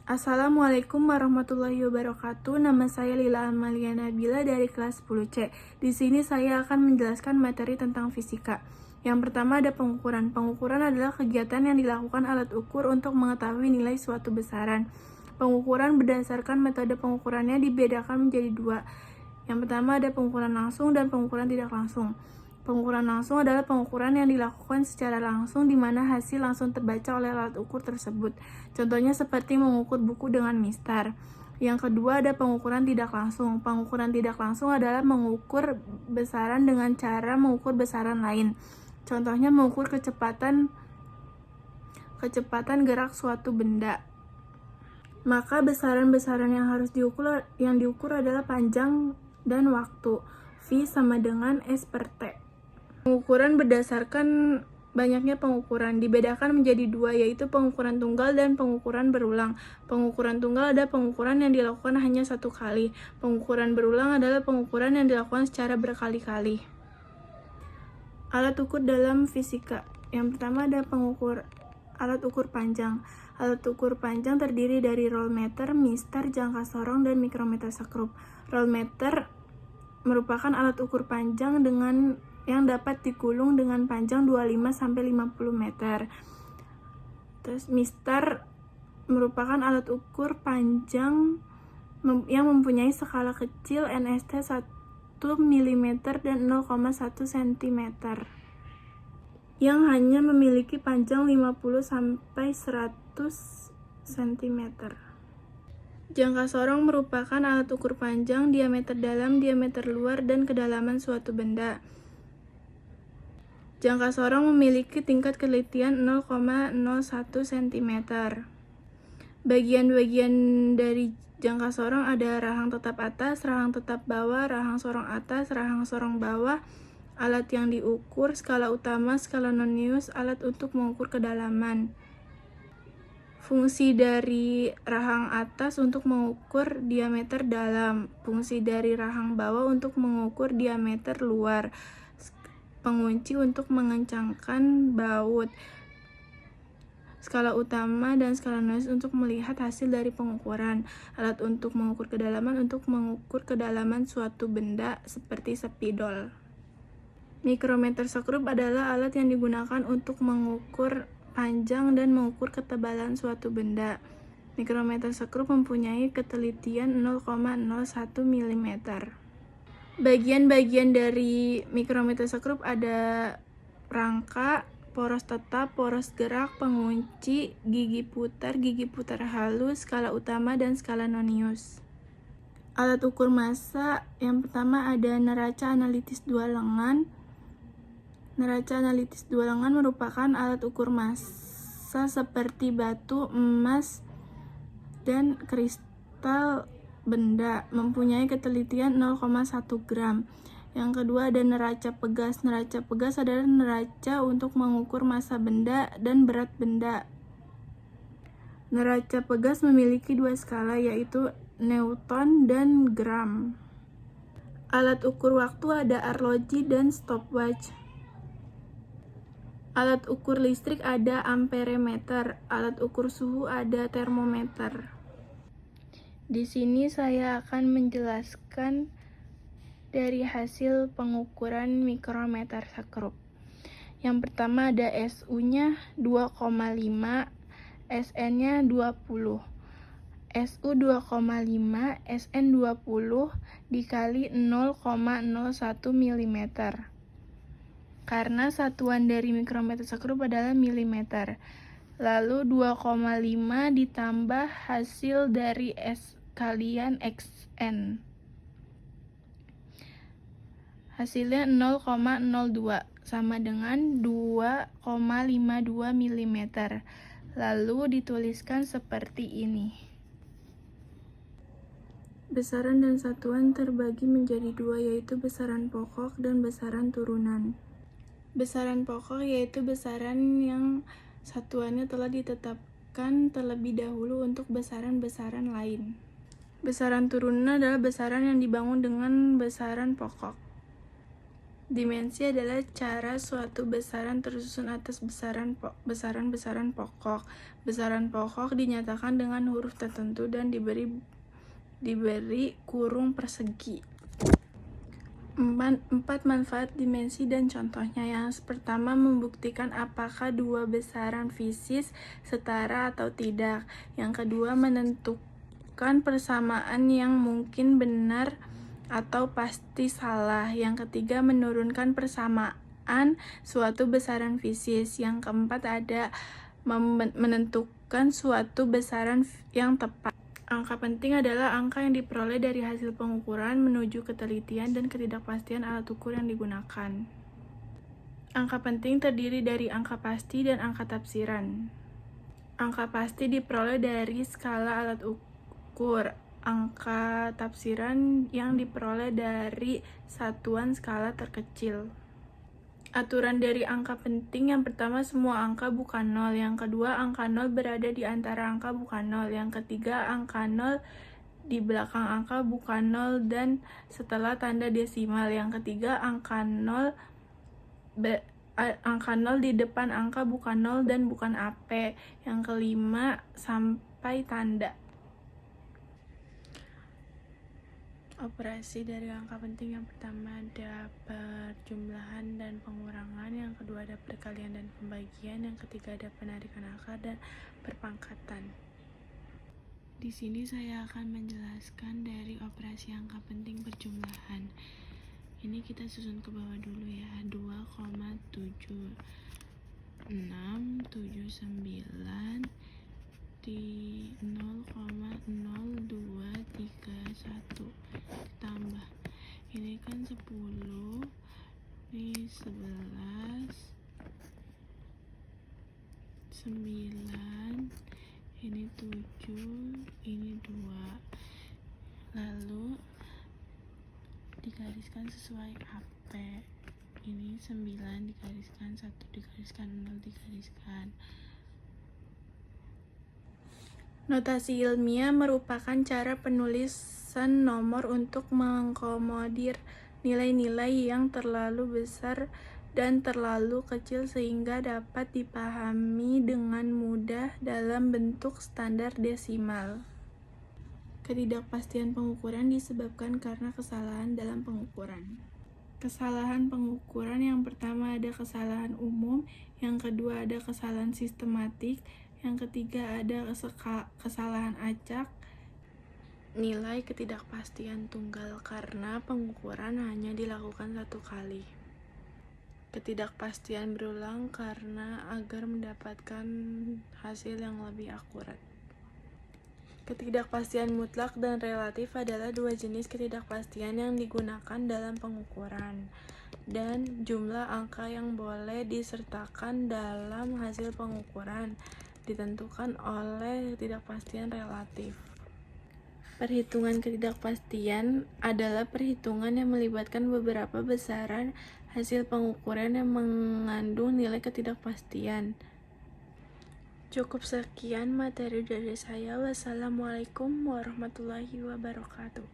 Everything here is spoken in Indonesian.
Assalamualaikum warahmatullahi wabarakatuh. Nama saya Lila Amalia Nabila dari kelas 10C. Di sini saya akan menjelaskan materi tentang fisika. Yang pertama ada pengukuran. Pengukuran adalah kegiatan yang dilakukan alat ukur untuk mengetahui nilai suatu besaran. Pengukuran berdasarkan metode pengukurannya dibedakan menjadi dua. Yang pertama ada pengukuran langsung dan pengukuran tidak langsung. Pengukuran langsung adalah pengukuran yang dilakukan secara langsung di mana hasil langsung terbaca oleh alat ukur tersebut. Contohnya seperti mengukur buku dengan mistar. Yang kedua ada pengukuran tidak langsung. Pengukuran tidak langsung adalah mengukur besaran dengan cara mengukur besaran lain. Contohnya mengukur kecepatan gerak suatu benda. Maka besaran-besaran yang diukur adalah panjang dan waktu. V sama dengan S per T. Pengukuran berdasarkan banyaknya pengukuran dibedakan menjadi dua, yaitu pengukuran tunggal dan pengukuran berulang. Pengukuran tunggal adalah pengukuran yang dilakukan hanya satu kali. Pengukuran berulang adalah pengukuran yang dilakukan secara berkali-kali. Alat ukur dalam fisika. Yang pertama ada alat ukur panjang. Alat ukur panjang terdiri dari rolmeter, mistar, jangka sorong, dan mikrometer sekrup. Rolmeter merupakan alat ukur panjang yang dapat digulung dengan panjang 25-50 meter. Terus mistar merupakan alat ukur panjang yang mempunyai skala kecil NST 1 mm dan 0,1 cm yang hanya memiliki panjang 50-100 cm. Jangka sorong merupakan alat ukur panjang, diameter dalam, diameter luar, dan kedalaman suatu benda. Jangka sorong memiliki tingkat kelitian 0,01 cm. Bagian-bagian dari jangka sorong ada rahang tetap atas, rahang tetap bawah, rahang sorong atas, rahang sorong bawah, alat yang diukur, skala utama, skala nonius, alat untuk mengukur kedalaman. Fungsi dari rahang atas untuk mengukur diameter dalam, fungsi dari rahang bawah untuk mengukur diameter luar, pengunci untuk mengencangkan baut, skala utama dan skala nonius untuk melihat hasil dari pengukuran, alat untuk mengukur kedalaman untuk mengukur kedalaman suatu benda seperti spidol. Mikrometer sekrup adalah alat yang digunakan untuk mengukur panjang dan mengukur ketebalan suatu benda. Mikrometer sekrup mempunyai ketelitian 0,01 mm. Bagian-bagian dari mikrometer sekrup ada rangka, poros tetap, poros gerak, pengunci, gigi putar halus, skala utama, dan skala nonius. Alat ukur massa yang pertama ada neraca analitis dua lengan. Neraca analitis dua lengan merupakan alat ukur massa seperti batu, emas, dan kristal benda, mempunyai ketelitian 0,1 gram. Yang kedua ada neraca pegas. Neraca pegas adalah neraca untuk mengukur massa benda dan berat benda. Neraca pegas memiliki dua skala, yaitu Newton dan gram. Alat ukur waktu ada arloji dan stopwatch. Alat ukur listrik ada amperemeter. Alat ukur suhu ada termometer. Di sini saya akan menjelaskan dari hasil pengukuran mikrometer sekrup. Yang pertama ada SU-nya 2,5, SN-nya 20. SU 2,5, SN 20 dikali 0,01 mm. Karena satuan dari mikrometer sekrup adalah milimeter. Lalu 2,5 ditambah hasil dari S kalian XN. Hasilnya 0,02 sama dengan 2,52 mm. Lalu dituliskan seperti ini. Besaran dan satuan terbagi menjadi dua, yaitu besaran pokok dan besaran turunan. Besaran pokok yaitu besaran yang satuannya telah ditetapkan terlebih dahulu untuk besaran-besaran lain. Besaran turunan adalah besaran yang dibangun dengan besaran pokok. Dimensi adalah cara suatu besaran tersusun atas besaran-besaran pokok. Besaran pokok dinyatakan dengan huruf tertentu dan diberi kurung persegi. 4 manfaat dimensi dan contohnya. Yang pertama, membuktikan apakah dua besaran fisis setara atau tidak. Yang kedua, menentukan persamaan yang mungkin benar atau pasti salah. Yang ketiga, menurunkan persamaan suatu besaran fisis. Yang keempat, ada menentukan suatu besaran yang tepat. Angka penting adalah angka yang diperoleh dari hasil pengukuran menuju ketelitian dan ketidakpastian alat ukur yang digunakan. Angka penting terdiri dari angka pasti dan angka tafsiran. Angka pasti diperoleh dari skala alat ukur. Angka tafsiran yang diperoleh dari satuan skala terkecil. Aturan dari angka penting: yang pertama, semua angka bukan nol. Yang kedua, angka nol berada di antara angka bukan nol. Yang ketiga, angka nol di belakang angka bukan nol dan setelah tanda desimal. Yang ketiga, angka nol di depan angka bukan nol dan bukan AP. Yang kelima, sampai tanda. Operasi dari angka penting: yang pertama ada perjumlahan dan pengurangan, yang kedua ada perkalian dan pembagian, yang ketiga ada penarikan akar dan perpangkatan. Di sini saya akan menjelaskan dari operasi angka penting perjumlahan. Ini kita susun ke bawah dulu ya. 2,7679 di 0,0231 ditambah ini kan 10, ini 11, 9, ini 7, ini 2, lalu digariskan sesuai AP. Ini 9 digariskan, 1 digariskan, 0 digariskan. Notasi ilmiah merupakan cara penulisan nomor untuk mengakomodir nilai-nilai yang terlalu besar dan terlalu kecil sehingga dapat dipahami dengan mudah dalam bentuk standar desimal. Ketidakpastian pengukuran disebabkan karena kesalahan dalam pengukuran. Kesalahan pengukuran: yang pertama ada kesalahan umum, yang kedua ada kesalahan sistematik, yang ketiga ada kesalahan acak. Nilai ketidakpastian tunggal karena pengukuran hanya dilakukan satu kali. Ketidakpastian berulang karena agar mendapatkan hasil yang lebih akurat. Ketidakpastian mutlak dan relatif adalah dua jenis ketidakpastian yang digunakan dalam pengukuran, dan jumlah angka yang boleh disertakan dalam hasil pengukuran ditentukan oleh ketidakpastian relatif. Perhitungan ketidakpastian adalah perhitungan yang melibatkan beberapa besaran hasil pengukuran yang mengandung nilai ketidakpastian. Cukup sekian materi dari saya. Wassalamualaikum warahmatullahi wabarakatuh.